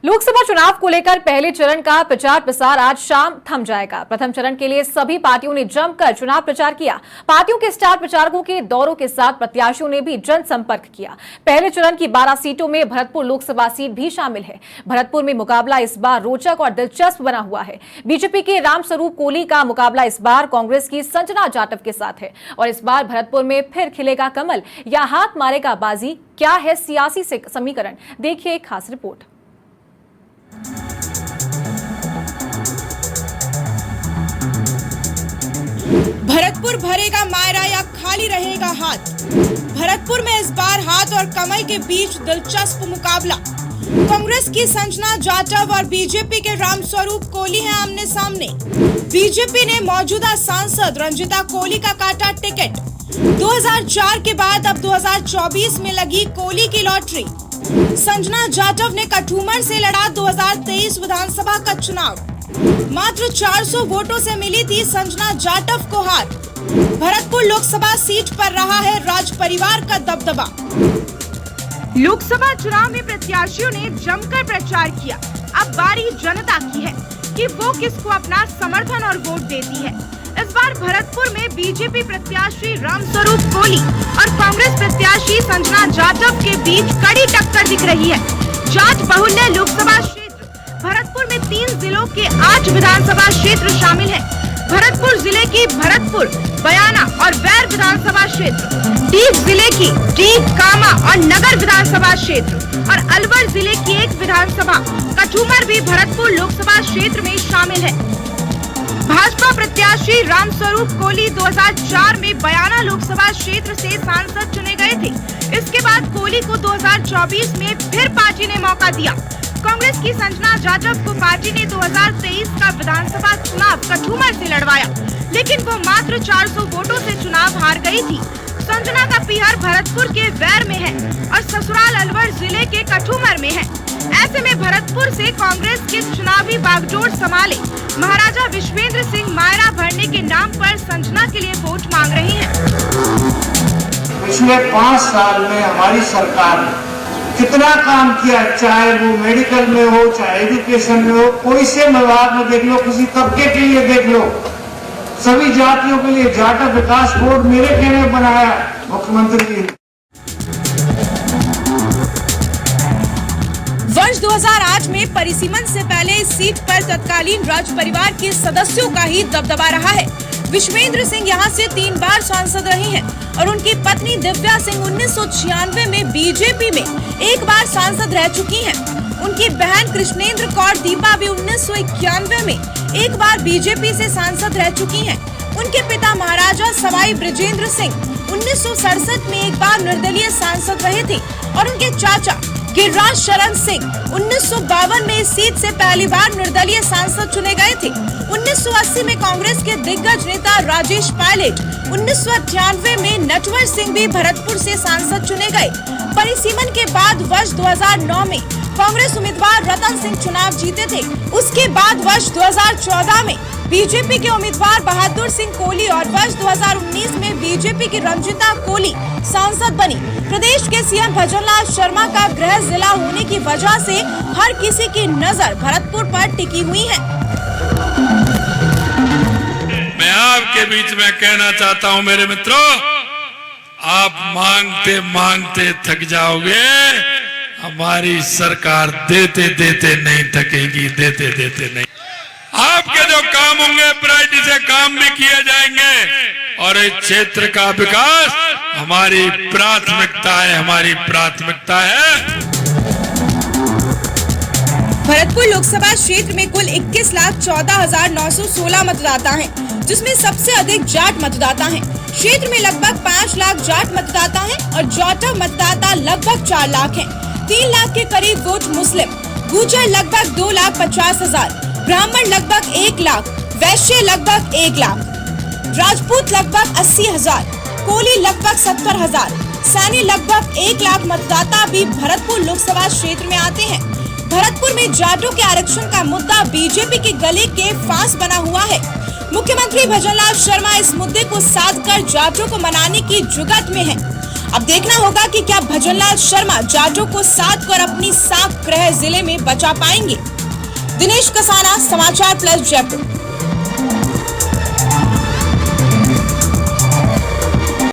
लोकसभा चुनाव को लेकर पहले चरण का प्रचार प्रसार आज शाम थम जाएगा। प्रथम चरण के लिए सभी पार्टियों ने जमकर चुनाव प्रचार किया। पार्टियों के स्टार प्रचारकों के दौरों के साथ प्रत्याशियों ने भी जनसंपर्क किया। पहले चरण की 12 सीटों में भरतपुर लोकसभा सीट भी शामिल है। भरतपुर में मुकाबला इस बार रोचक और दिलचस्प बना हुआ है। बीजेपी के रामस्वरूप कोहली का मुकाबला इस बार कांग्रेस की संजना जाटव के साथ है। और इस बार भरतपुर में फिर खिलेगा कमल या हाथ मारेगा बाजी, क्या है सियासी समीकरण, देखिए एक खास रिपोर्ट। भरतपुर भरेगा मायरा या खाली रहेगा हाथ। भरतपुर में इस बार हाथ और कमल के बीच दिलचस्प मुकाबला। कांग्रेस की संजना जाटव और बीजेपी के रामस्वरूप कोहली हैं आमने सामने। बीजेपी ने मौजूदा सांसद रंजिता कोहली का काटा टिकट। 2004 के बाद अब 2024 में लगी कोहली की लॉटरी। संजना जाटव ने कठूमर से लड़ा 2023 विधानसभा का चुनाव। मात्र 400 वोटों से मिली थी संजना जाटव को हार। भरतपुर लोकसभा सीट पर रहा है राज परिवार का दबदबा। लोकसभा चुनाव में प्रत्याशियों ने जमकर प्रचार किया। अब बारी जनता की है कि वो किसको अपना समर्थन और वोट देती है। इस बार भरतपुर में बीजेपी प्रत्याशी रामस्वरूप कोहली और कांग्रेस प्रत्याशी संजना जाटव के बीच कड़ी टक्कर दिख रही है। जाट बहुल्य लोकसभा क्षेत्र भरतपुर में 3 जिलों के 8 विधानसभा क्षेत्र शामिल हैं। भरतपुर जिले की भरतपुर, बयाना और वैर विधानसभा क्षेत्र, डीग जिले की डीग, कामा और नगर विधानसभा क्षेत्र और अलवर जिले की एक विधानसभा कठूमर भी भरतपुर लोकसभा क्षेत्र में शामिल है। भाजपा प्रत्याशी रामस्वरूप कोहली 2004 में बयाना लोकसभा क्षेत्र से सांसद चुने गए थे। इसके बाद कोहली को 2024 में फिर पार्टी ने मौका दिया। कांग्रेस की संजना जाटव को पार्टी ने 2023 का विधानसभा चुनाव कठूमर से लड़वाया, लेकिन वो मात्र 400 वोटों से चुनाव हार गई थी। संजना का पीहर भरतपुर के वैर में है और ससुराल अलवर जिले के कठूमर में है। ऐसे में भरतपुर से कांग्रेस के चुनावी बागडोर संभाले महाराजा विश्वेंद्र सिंह मायरा भरने के नाम पर संजना के लिए वोट मांग रही हैं। पिछले 5 साल में हमारी सरकार ने कितना काम किया, चाहे वो मेडिकल में हो, चाहे एजुकेशन में हो, कोई से विभाग में देख लो, किसी तबके के लिए देख लो, सभी जातियों के लिए जाटव विकास बोर्ड मेरे कहने बनाया मुख्यमंत्री जी। वर्ष 2008 में परिसीमन से पहले इस सीट पर तत्कालीन राज परिवार के सदस्यों का ही दबदबा रहा है। विश्वेंद्र सिंह यहाँ से 3 बार सांसद रहे हैं और उनकी पत्नी दिव्या सिंह 1996 में बीजेपी में 1 बार सांसद रह चुकी हैं। उनकी बहन कृष्णेंद्र कौर दीपा भी 1991 में 1 बार बीजेपी से सांसद रह चुकी हैं। उनके पिता महाराजा सवाई ब्रजेंद्र सिंह 1967 में 1 बार निर्दलीय सांसद रहे थे और उनके चाचा गिरिराज शरण सिंह 1952 में इस सीट से पहली बार निर्दलीय सांसद चुने गए थे। 1980 में कांग्रेस के दिग्गज नेता राजेश पायलट, 1998 में नटवर सिंह भी भरतपुर से सांसद चुने गए। परिसीमन के बाद वर्ष 2009 में कांग्रेस उम्मीदवार रतन सिंह चुनाव जीते थे। उसके बाद वर्ष 2014 में बीजेपी के उम्मीदवार बहादुर सिंह कोहली और वर्ष 2019 में बीजेपी की रंजिता कोहली सांसद बनी। प्रदेश के सीएम भजनलाल शर्मा का गृह जिला होने की वजह से हर किसी की नजर भरतपुर पर टिकी हुई है। मैं आपके बीच में कहना चाहता हूं मेरे मित्रों, आप मांगते मांगते थक जाओगे, हमारी सरकार देते देते नहीं थकेगी, देते देते नहीं। आपके जो काम होंगे प्रायोरिटी से काम भी किए जाएंगे और इस क्षेत्र का विकास हमारी प्राथमिकता है, हमारी प्राथमिकता है। भरतपुर लोकसभा क्षेत्र में कुल 21,14,916 मतदाता हैं, जिसमें सबसे अधिक जाट मतदाता हैं। क्षेत्र में लगभग 5 लाख जाट मतदाता हैं और जाटव मतदाता लगभग 4 लाख हैं। 3 लाख के करीब वोट मुस्लिम, गुर्जर लगभग 2,50,000, ब्राह्मण लगभग 1 लाख, वैश्य लगभग 1 लाख, राजपूत लगभग 80,000, कोली लगभग 70,000, सैनी लगभग 1 लाख मतदाता भी भरतपुर लोकसभा क्षेत्र में आते हैं। भरतपुर में जाटों के आरक्षण का मुद्दा बीजेपी के गले के फांस बना हुआ है। मुख्यमंत्री भजनलाल शर्मा इस मुद्दे को साध कर जाटों को मनाने की जुगत में है। अब देखना होगा कि क्या भजनलाल शर्मा जाटों को साथ कर अपनी साख गृह जिले में बचा पाएंगे। दिनेश कसाना, समाचार प्लस, जयपुर।